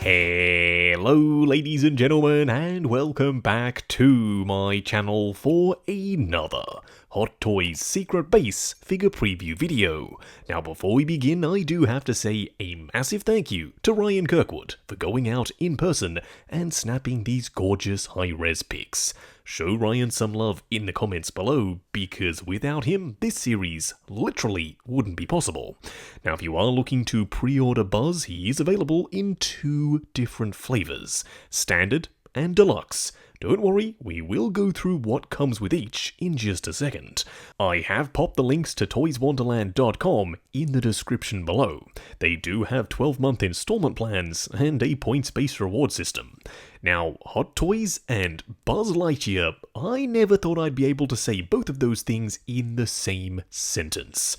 Hello ladies and gentlemen, and welcome back to my channel for another Hot Toys Secret Base figure preview video. Now before we begin, I do have to say a massive thank you to Ryan Kirkwood for going out in person and snapping these gorgeous high-res pics. Show Ryan some love in the comments below, because without him, this series literally wouldn't be possible. Now if you are looking to pre-order Buzz, he is available in two different flavors, Standard and Deluxe. Don't worry, we will go through what comes with each in just a second. I have popped the links to toyswonderland.com in the description below. They do have 12-month installment plans and a points-based reward system. Now, Hot Toys and Buzz Lightyear, I never thought I'd be able to say both of those things in the same sentence.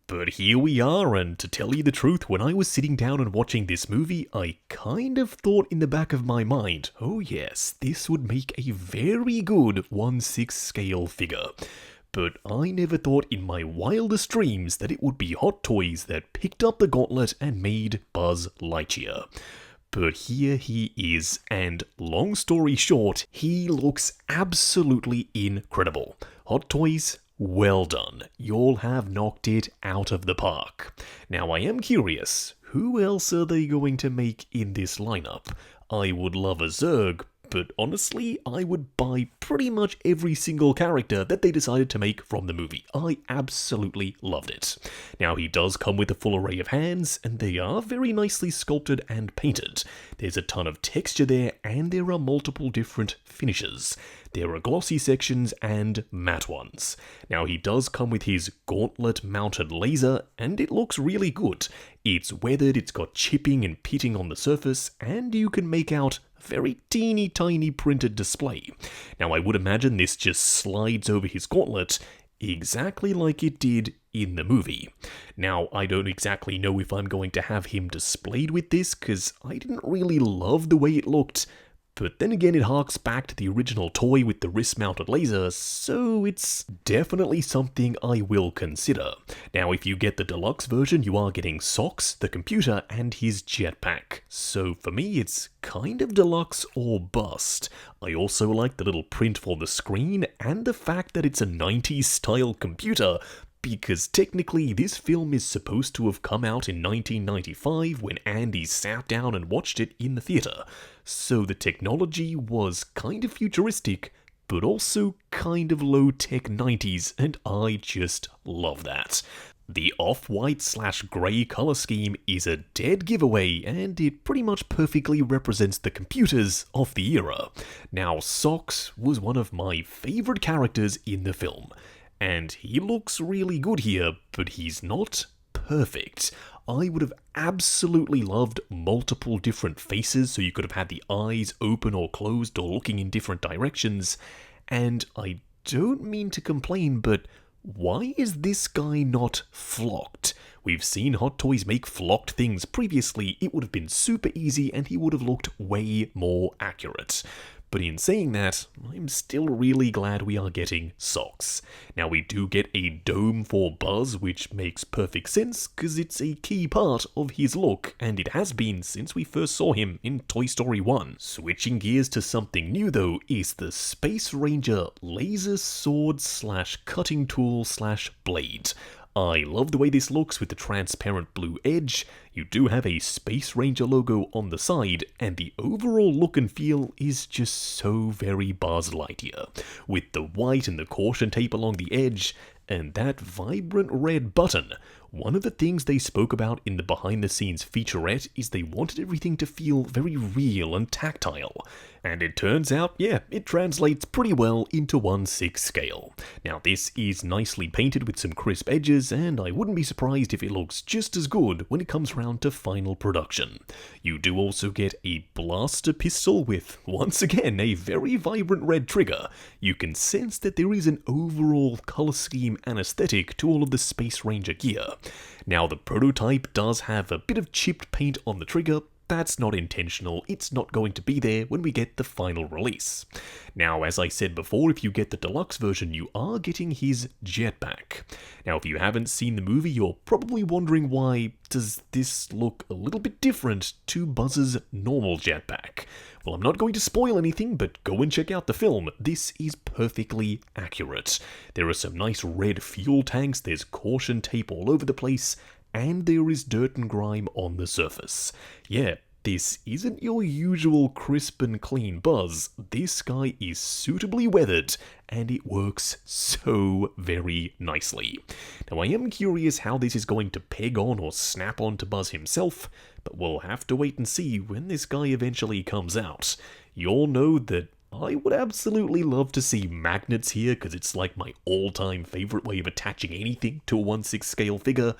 But here we are, and to tell you the truth, when I was sitting down and watching this movie, I kind of thought in the back of my mind, oh yes, this would make a very good 1/6 scale figure. But I never thought in my wildest dreams that it would be Hot Toys that picked up the gauntlet and made Buzz Lightyear. But here he is, and long story short, he looks absolutely incredible. Hot Toys, well done. Y'all have knocked it out of the park. Now I am curious, who else are they going to make in this lineup? I would love a Zurg, but honestly, I would buy pretty much every single character that they decided to make from the movie. I absolutely loved it. Now, he does come with a full array of hands, and they are very nicely sculpted and painted. There's a ton of texture there, and there are multiple different finishes. There are glossy sections and matte ones. Now, he does come with his gauntlet-mounted laser, and it looks really good. It's weathered, it's got chipping and pitting on the surface, and you can make out a very teeny tiny printed display. Now, I would imagine this just slides over his gauntlet exactly like it did in the movie. Now, I don't exactly know if I'm going to have him displayed with this, because I didn't really love the way it looked. But then again, it harks back to the original toy with the wrist-mounted laser, so it's definitely something I will consider. Now, if you get the deluxe version, you are getting Sox, the computer, and his jetpack. So for me, it's kind of deluxe or bust. I also like the little print for the screen, and the fact that it's a 90s style computer, because technically this film is supposed to have come out in 1995 when Andy sat down and watched it in the theatre. So the technology was kind of futuristic, but also kind of low-tech 90s, and I just love that. The off-white/grey colour scheme is a dead giveaway, and it pretty much perfectly represents the computers of the era. Now, Sox was one of my favourite characters in the film. And he looks really good here, but he's not perfect. I would have absolutely loved multiple different faces, so you could have had the eyes open or closed or looking in different directions. And I don't mean to complain, but why is this guy not flocked? We've seen Hot Toys make flocked things previously. It would have been super easy and he would have looked way more accurate. But in saying that, I'm still really glad we are getting Sox. Now, we do get a dome for Buzz, which makes perfect sense, because it's a key part of his look, and it has been since we first saw him in Toy Story 1. Switching gears to something new, though, is the Space Ranger laser sword/cutting tool/blade. I love the way this looks with the transparent blue edge. You do have a Space Ranger logo on the side, and the overall look and feel is just so very Buzz Lightyear, with the white and the caution tape along the edge, and that vibrant red button. One of the things they spoke about in the behind-the-scenes featurette is they wanted everything to feel very real and tactile. And it turns out, yeah, it translates pretty well into 1/6 scale. Now, this is nicely painted with some crisp edges, and I wouldn't be surprised if it looks just as good when it comes round to final production. You do also get a blaster pistol with, once again, a very vibrant red trigger. You can sense that there is an overall color scheme and aesthetic to all of the Space Ranger gear. Now, the prototype does have a bit of chipped paint on the trigger, that's not intentional, it's not going to be there when we get the final release. Now, as I said before, if you get the deluxe version, you are getting his jetpack. Now, if you haven't seen the movie, you're probably wondering why does this look a little bit different to Buzz's normal jetpack. Well, I'm not going to spoil anything, but go and check out the film. This is perfectly accurate. There are some nice red fuel tanks, there's caution tape all over the place, and there is dirt and grime on the surface. Yeah, this isn't your usual crisp and clean Buzz. This guy is suitably weathered, and it works so very nicely. Now, I am curious how this is going to peg on or snap on to Buzz himself, but we'll have to wait and see when this guy eventually comes out. You all know that I would absolutely love to see magnets here, because it's like my all-time favourite way of attaching anything to a 1/6 scale figure,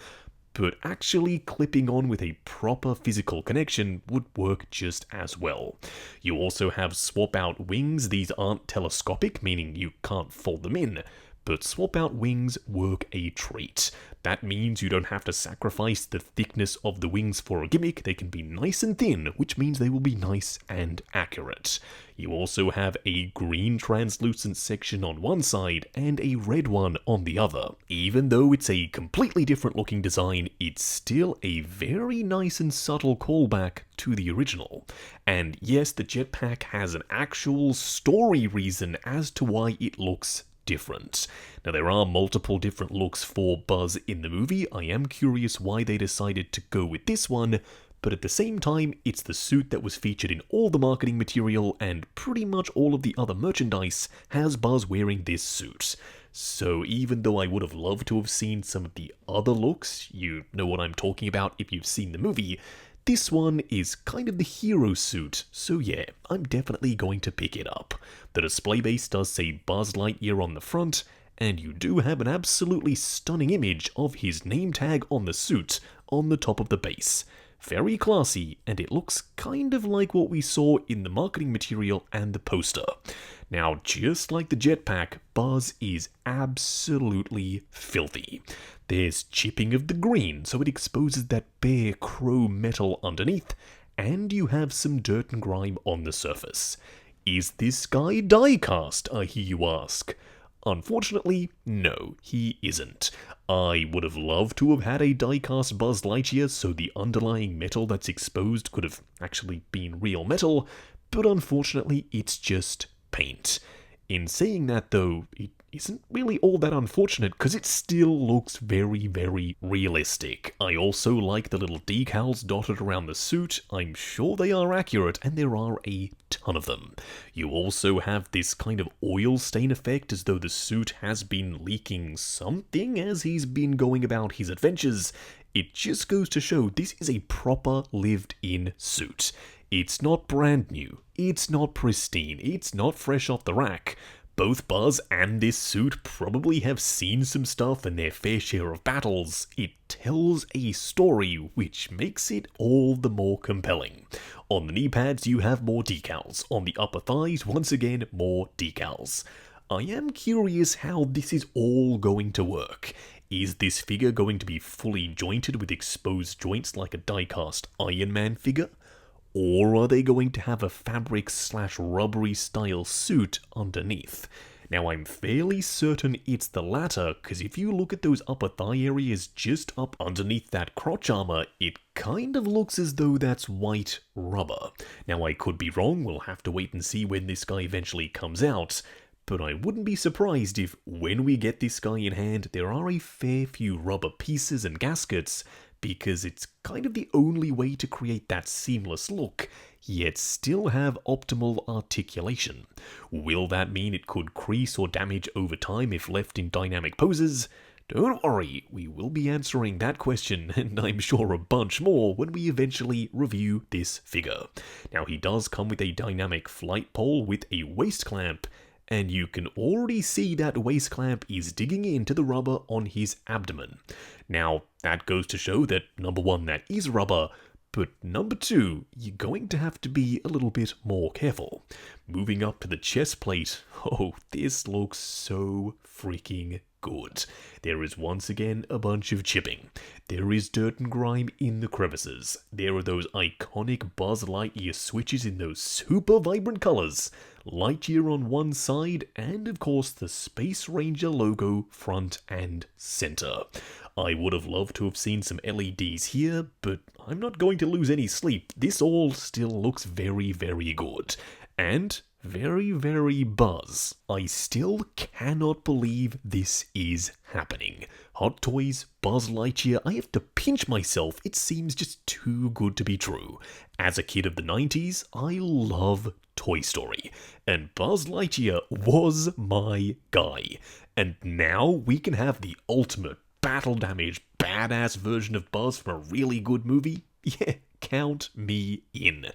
but actually clipping on with a proper physical connection would work just as well. You also have swap-out wings. These aren't telescopic, meaning you can't fold them in, but swap-out wings work a treat. That means you don't have to sacrifice the thickness of the wings for a gimmick. They can be nice and thin, which means they will be nice and accurate. You also have a green translucent section on one side and a red one on the other. Even though it's a completely different looking design, it's still a very nice and subtle callback to the original. And yes, the jetpack has an actual story reason as to why it looks different. Now, there are multiple different looks for Buzz in the movie. I am curious why they decided to go with this one, but at the same time, it's the suit that was featured in all the marketing material, and pretty much all of the other merchandise has Buzz wearing this suit. So even though I would have loved to have seen some of the other looks, you know what I'm talking about if you've seen the movie, this one is kind of the hero suit, so yeah, I'm definitely going to pick it up. The display base does say Buzz Lightyear on the front, and you do have an absolutely stunning image of his name tag on the suit on the top of the base. Very classy, and it looks kind of like what we saw in the marketing material and the poster. Now, just like the jetpack, Buzz is absolutely filthy. There's chipping of the green, so it exposes that bare chrome metal underneath, and you have some dirt and grime on the surface. Is this guy die-cast, I hear you ask? Unfortunately, no, he isn't. I would have loved to have had a die-cast Buzz Lightyear so the underlying metal that's exposed could have actually been real metal, but unfortunately it's just paint. In saying that though, it isn't really all that unfortunate because it still looks very, very realistic. I also like the little decals dotted around the suit. I'm sure they are accurate, and there are a ton of them. You also have this kind of oil stain effect as though the suit has been leaking something as he's been going about his adventures. It just goes to show this is a proper lived-in suit. It's not brand new, it's not pristine, it's not fresh off the rack. Both Buzz and this suit probably have seen some stuff in their fair share of battles. It tells a story, which makes it all the more compelling. On the knee pads, you have more decals. On the upper thighs, once again, more decals. I am curious how this is all going to work. Is this figure going to be fully jointed with exposed joints like a die-cast Iron Man figure? Or are they going to have a fabric/rubbery style suit underneath? Now, I'm fairly certain it's the latter, because if you look at those upper thigh areas just up underneath that crotch armor, it kind of looks as though that's white rubber. Now, I could be wrong, we'll have to wait and see when this guy eventually comes out, but I wouldn't be surprised if, when we get this guy in hand, there are a fair few rubber pieces and gaskets, because it's kind of the only way to create that seamless look, yet still have optimal articulation. Will that mean it could crease or damage over time if left in dynamic poses? Don't worry, we will be answering that question, and I'm sure a bunch more when we eventually review this figure. Now, he does come with a dynamic flight pole with a waist clamp, and you can already see that waist clamp is digging into the rubber on his abdomen. Now, that goes to show that, number one, that is rubber, but number two, you're going to have to be a little bit more careful. Moving up to the chest plate, oh, this looks so freaking good. There is once again a bunch of chipping. There is dirt and grime in the crevices. There are those iconic Buzz Lightyear switches in those super vibrant colors. Lightyear on one side, and of course the Space Ranger logo front and center. I would have loved to have seen some LEDs here, but I'm not going to lose any sleep. This all still looks very, very good. And very, very Buzz. I still cannot believe this is happening. Hot Toys, Buzz Lightyear, I have to pinch myself. It seems just too good to be true. As a kid of the 90s, I love Toy Story, and Buzz Lightyear was my guy. And now we can have the ultimate battle damage, badass version of Buzz from a really good movie? Yeah, count me in.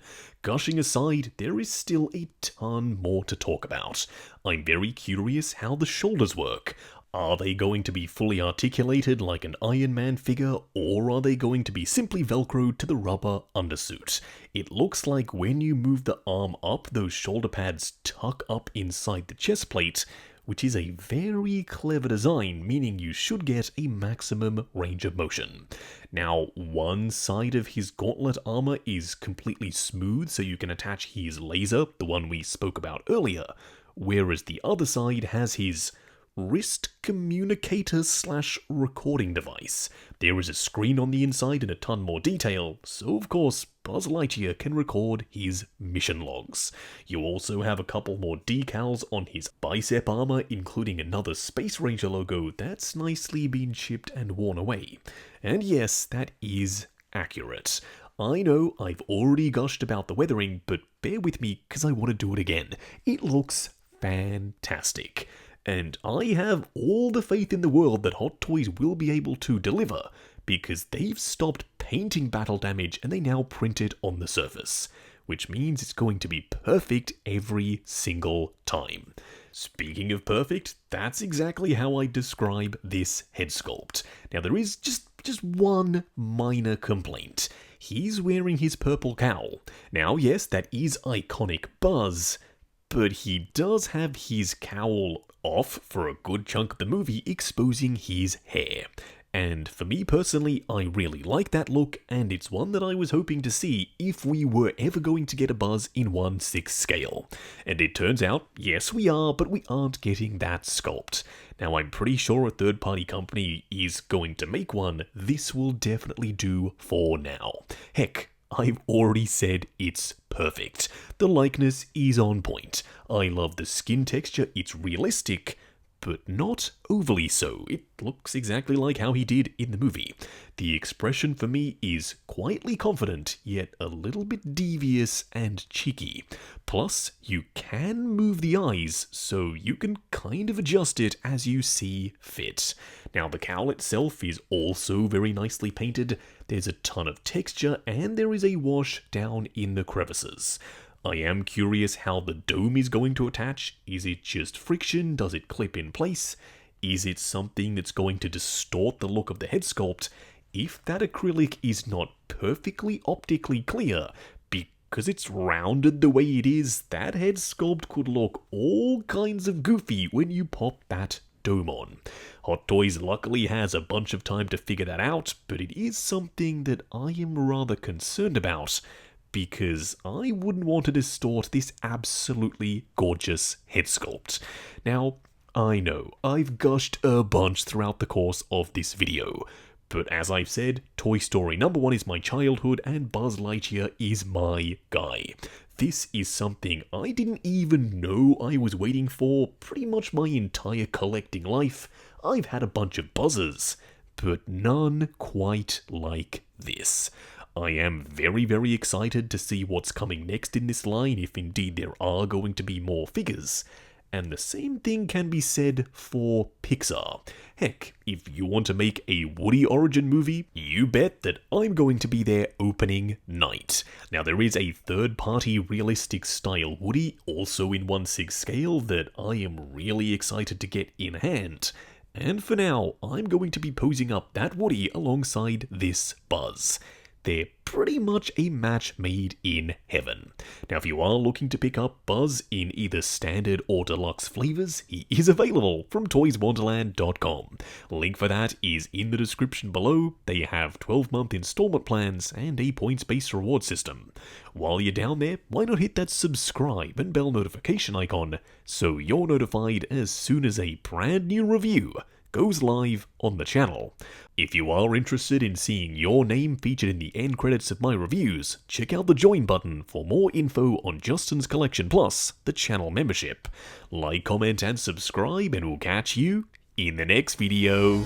Gushing aside, there is still a ton more to talk about. I'm very curious how the shoulders work. Are they going to be fully articulated like an Iron Man figure, or are they going to be simply velcroed to the rubber undersuit? It looks like when you move the arm up, those shoulder pads tuck up inside the chest plate, which is a very clever design, meaning you should get a maximum range of motion. Now, one side of his gauntlet armor is completely smooth, so you can attach his laser, the one we spoke about earlier, whereas the other side has his wrist communicator / recording device. There is a screen on the inside and a ton more detail, so of course Buzz Lightyear can record his mission logs. You also have a couple more decals on his bicep armor, including another Space Ranger logo that's nicely been chipped and worn away. And yes, that is accurate. I know I've already gushed about the weathering, but bear with me because I want to do it again. It looks fantastic. And I have all the faith in the world that Hot Toys will be able to deliver, because they've stopped painting battle damage and they now print it on the surface, which means it's going to be perfect every single time. Speaking of perfect, that's exactly how I describe this head sculpt. Now there is just one minor complaint. He's wearing his purple cowl. Now yes, that is iconic Buzz, but he does have his cowl off for a good chunk of the movie, exposing his hair. And for me personally, I really like that look, and it's one that I was hoping to see if we were ever going to get a Buzz in 1/6 scale. And it turns out, yes we are, but we aren't getting that sculpt. Now I'm pretty sure a third-party company is going to make one. This will definitely do for now. Heck, I've already said it's perfect. The likeness is on point. I love the skin texture, it's realistic, but not overly so. It looks exactly like how he did in the movie. The expression for me is quietly confident, yet a little bit devious and cheeky. Plus, you can move the eyes, so you can kind of adjust it as you see fit. Now, the cowl itself is also very nicely painted. There's a ton of texture, and there is a wash down in the crevices. I am curious how the dome is going to attach. Is it just friction? Does it clip in place? Is it something that's going to distort the look of the head sculpt? If that acrylic is not perfectly optically clear, because it's rounded the way it is, that head sculpt could look all kinds of goofy when you pop that dome on. Hot Toys luckily has a bunch of time to figure that out, but it is something that I am rather concerned about, because I wouldn't want to distort this absolutely gorgeous head sculpt. Now, I know, I've gushed a bunch throughout the course of this video, but as I've said, Toy Story #1 is my childhood and Buzz Lightyear is my guy. This is something I didn't even know I was waiting for pretty much my entire collecting life. I've had a bunch of Buzzes, but none quite like this. I am very, very excited to see what's coming next in this line, if indeed there are going to be more figures. And the same thing can be said for Pixar. Heck, if you want to make a Woody origin movie, you bet that I'm going to be there opening night. Now there is a third-party realistic style Woody, also in 1/6 scale, that I am really excited to get in hand. And for now, I'm going to be posing up that Woody alongside this Buzz. they're pretty much a match made in heaven. Now, if you are looking to pick up Buzz in either standard or deluxe flavors, he is available from toyswonderland.com. Link for that is in the description below. They have 12-month installment plans and a points-based reward system. While you're down there, why not hit that subscribe and bell notification icon so you're notified as soon as a brand new review goes live on the channel. If you are interested in seeing your name featured in the end credits of my reviews, check out the join button for more info on Justin's Collection Plus, the channel membership. Like, comment, and subscribe, and we'll catch you in the next video.